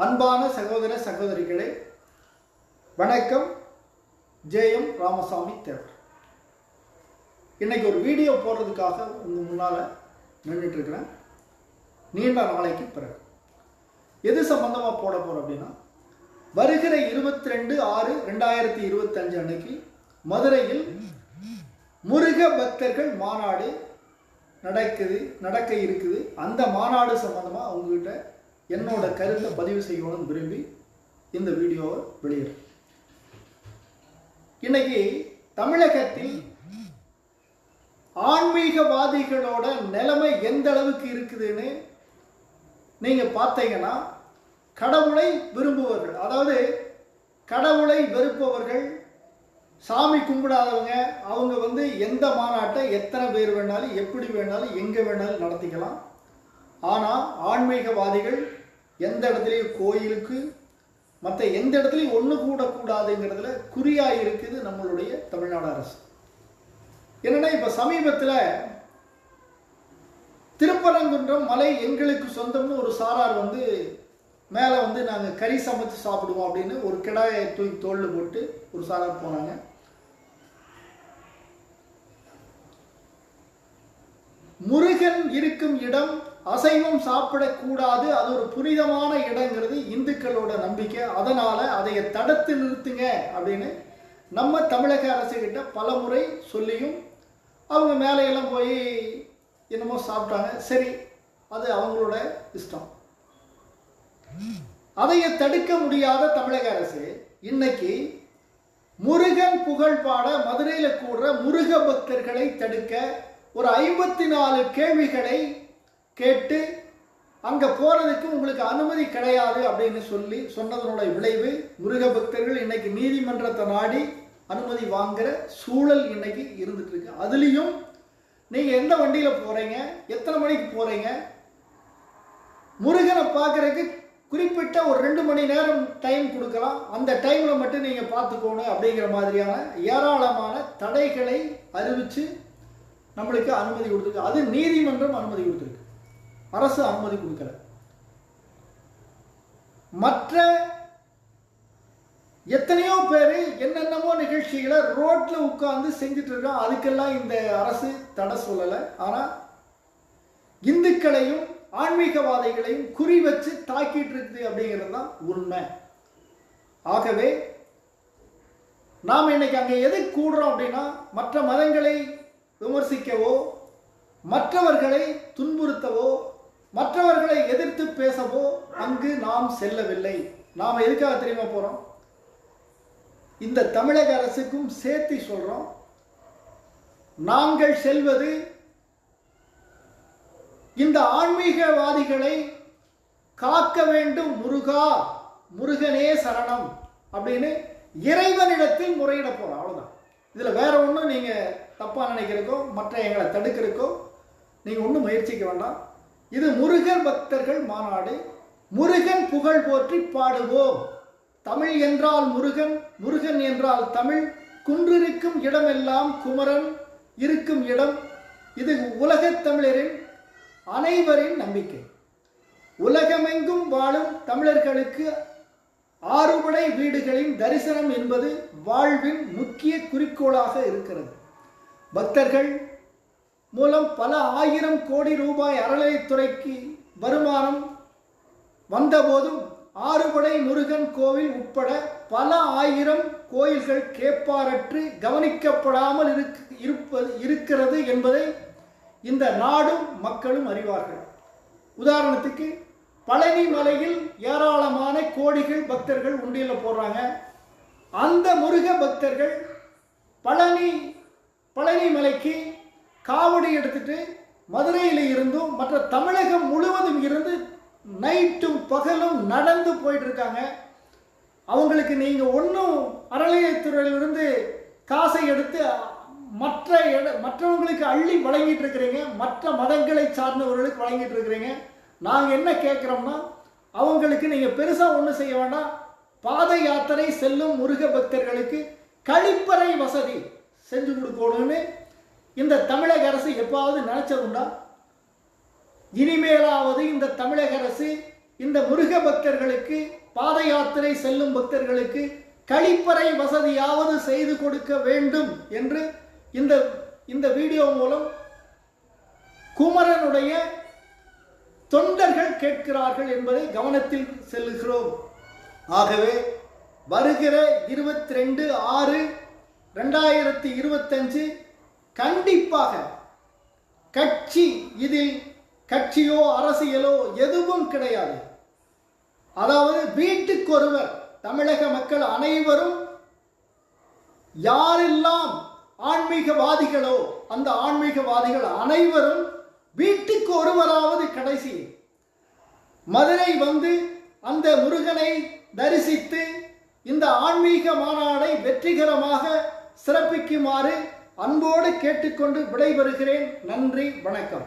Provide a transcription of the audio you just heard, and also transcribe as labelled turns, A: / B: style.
A: அன்பான சகோதர சகோதரிகளே, வணக்கம். ஜெயம் ராமசாமி தேவர். இன்னைக்கு ஒரு வீடியோ போடுறதுக்காக உங்கள் முன்னால் நின்றுட்டு இருக்கிறேன். நீண்ட நாளைக்கு பிறகு எது சம்பந்தமாக போட போகிறோம் அப்படின்னா, வருகிற 22/6/2025 அன்னைக்கு மதுரையில் முருக பக்தர்கள் மாநாடு நடக்க இருக்குது. அந்த மாநாடு சம்பந்தமாக அவங்ககிட்ட என்னோட கருத்தை பதிவு செய்யணும்னு விரும்பி இந்த வீடியோவை வெளியிடுறேன். இன்னைக்கு தமிழகத்தில் ஆன்மீகவாதிகளோட நிலைமை எந்த அளவுக்கு இருக்குதுன்னு நீங்க பார்த்தீங்கன்னா, கடவுளை விரும்புவர்கள், அதாவது கடவுளை வெறுப்பவர்கள், சாமி கும்பிடாதவங்க, அவங்க எந்த மாநாட்டை எத்தனை பேர் வேணாலும் எப்படி வேணாலும் எங்க வேணாலும் நடத்திக்கலாம். ஆனால் ஆன்மீகவாதிகள் எந்த இடத்துலையும் கோயிலுக்கு மற்ற எந்த இடத்துலையும் ஒன்று கூடக்கூடாதுங்கிறதுல குறியாக இருக்குது நம்மளுடைய தமிழ்நாடு அரசு. என்னன்னா, இப்போ சமீபத்தில் திருப்பரங்குன்றம் மலை எங்களுக்கு சொந்தம்னு ஒரு சாரார் மேலே நாங்கள் கறி சமைச்சு சாப்பிடுவோம் அப்படின்னு ஒரு கிடாயை தூக்கி தோளில் போட்டு ஒரு சாரார் போனாங்க. முருகன் இருக்கும் இடம் அசைவம் சாப்பிடக்கூடாது, அது ஒரு புனிதமான இடங்கிறது இந்துக்களோட நம்பிக்கை. அதனால அதை தடுத்து நிறுத்துங்க அப்படின்னு நம்ம தமிழக அரசு கிட்ட பல முறை சொல்லியும் அவங்க மேலையெல்லாம் போய் என்னமோ சாப்பிட்டாங்க. சரி, அது அவங்களோட இஷ்டம். அதைய தடுக்க முடியாத தமிழக அரசு இன்னைக்கு முருகன் புகழ் பாட மதுரையில் கூடுற முருக பக்தர்களை தடுக்க ஒரு 54 கேள்விகளை கேட்டு அங்க போறதுக்கு உங்களுக்கு அனுமதி கிடையாது அப்படின்னு சொன்னதனோட விளைவு, முருக பக்தர்கள் இன்னைக்கு நீதிமன்றத்தை நாடி அனுமதி வாங்குற சூழல் இன்னைக்கு இருந்துட்டு இருக்கு. அதுலயும் நீங்க எந்த வண்டியில போறீங்க, எத்தனை மணிக்கு போறீங்க, முருகனை பார்க்கறதுக்கு குறிப்பிட்ட ஒரு 2 மணி நேரம் டைம் கொடுக்கலாம், அந்த டைம்ல மட்டும் நீங்க பார்த்துக்கோணும் அப்படிங்கிற மாதிரியான ஏராளமான தடைகளை அறிவிச்சு நம்மளுக்கு அனுமதி கொடுத்துருக்கு. அது நீதிமன்றம் அனுமதி கொடுத்துருக்கு, அரசு அனுமதி கொடுக்கல. மற்ற எத்தனையோ பேர் என்னென்னமோ நிகழ்ச்சிகளை ரோட்ல உட்கார்ந்து செஞ்சுட்டு இருக்கோம், அதுக்கெல்லாம் இந்த அரசு தடை சொல்லலை. ஆனா இந்துக்களையும் ஆன்மீகவாதிகளையும் குறி வச்சு தாக்கிட்டு இருக்குது அப்படிங்கிறது தான் உண்மை. ஆகவே நாம் இன்னைக்கு அங்க எது கூடுறோம் அப்படின்னா, மற்ற மதங்களை விமர்சிக்கவோ, மற்றவர்களை துன்புறுத்தவோ, மற்றவர்களை எதிர்த்து பேசவோ அங்கு நாம் செல்லவில்லை. நாம் எதுக்காக தெரியுமா போறோம்? இந்த தமிழக அரசுக்கும் சேர்த்து சொல்றோம், நாங்கள் செல்வது இந்த ஆன்மீகவாதிகளை காக்க வேண்டும், முருகா, முருகனே சரணம் அப்படின்னு இறைவனிடத்தில் முறையிட போறோம். அவ்வளவுதான். இதுல வேற ஒன்றும் நீங்க தப்பா நினைக்கிறக்கோ மற்ற எங்களை தடுக்கிறக்கோ நீங்க ஒன்றும் முயற்சிக்க வேண்டாம். இது முருகன் பக்தர்கள் மாநாடு. முருகன் புகழ் போற்றி பாடுவோம். தமிழ் என்றால் முருகன், முருகன் என்றால் தமிழ், குன்றிருக்கும் இடமெல்லாம் குமரன் இருக்கும் இடம். இது உலகத் தமிழரின் அனைவரின் நம்பிக்கை. உலகமெங்கும் வாழும் தமிழர்களுக்கு ஆறுபடை வீடுகளின் தரிசனம் என்பது வாழ்வின் முக்கிய குறிக்கோளாக இருக்கிறது. பக்தர்கள் மூலம் பல 1000 கோடி ரூபாய் அறநிலையத்துறைக்கு வருமானம் வந்தபோதும் ஆறுபடை முருகன் கோவில் உட்பட பல 1000 கோயில்கள் கேட்பாரற்று கவனிக்கப்படாமல் இருக்கிறது என்பதை இந்த நாடும் மக்களும் அறிவார்கள். உதாரணத்துக்கு, பழனி மலையில் ஏராளமான கோடிகள் பக்தர்கள் உண்டியல போடுறாங்க. அந்த முருக பக்தர்கள் பழனி மலைக்கு காவடி எடுத்துட்டு மதுரையில் இருந்தும் மற்ற தமிழகம் முழுவதும் இருந்து நைட்டும் பகலும் நடந்து போயிட்டு இருக்காங்க. அவங்களுக்கு நீங்க ஒன்றும் அறநிலையத்துறையிலிருந்து காசை எடுத்து மற்றவங்களுக்கு அள்ளி வழங்கிட்டு இருக்கிறீங்க, மற்ற மதங்களை சார்ந்தவர்களுக்கு வழங்கிட்டு இருக்கிறீங்க. நாங்க என்ன கேட்கிறோம்னா, அவங்களுக்கு நீங்க பெருசா ஒன்றும் செய்ய வேண்டாம். பாத யாத்திரை செல்லும் முருக பக்தர்களுக்கு கழிப்பறை வசதி செஞ்சு கொடுக்கணும்னு இந்த தமிழக அரசு எப்பாவது நினைச்சதுண்டா? இனிமேலாவது இந்த தமிழக அரசு இந்த முருக பக்தர்களுக்கு, பாத யாத்திரை செல்லும் பக்தர்களுக்கு கழிப்பறை வசதியாவது செய்து கொடுக்க வேண்டும் என்று இந்த வீடியோ மூலம் குமரனுடைய தொண்டர்கள் கேட்கிறார்கள் என்பதை கவனத்தில் செல்லுகிறோம். ஆகவே வருகிற 22/6/2025 கண்டிப்பாக இதில் கட்சியோ அரசியலோ எதுவும் கிடையாது. அதாவது வீட்டுக்கு ஒருவர், தமிழக மக்கள் அனைவரும் யாரெல்லாம் ஆன்மீகவாதிகளோ அந்த ஆன்மீகவாதிகள் அனைவரும் வீட்டுக்கு ஒருவராவது கடைசி மதுரை வந்து அந்த முருகனை தரிசித்து இந்த ஆன்மீக மாநாடை வெற்றிகரமாக சிறப்பிக்குமாறு அன்போடு கேட்டுக்கொண்டு விடைபெறுகிறேன். நன்றி, வணக்கம்.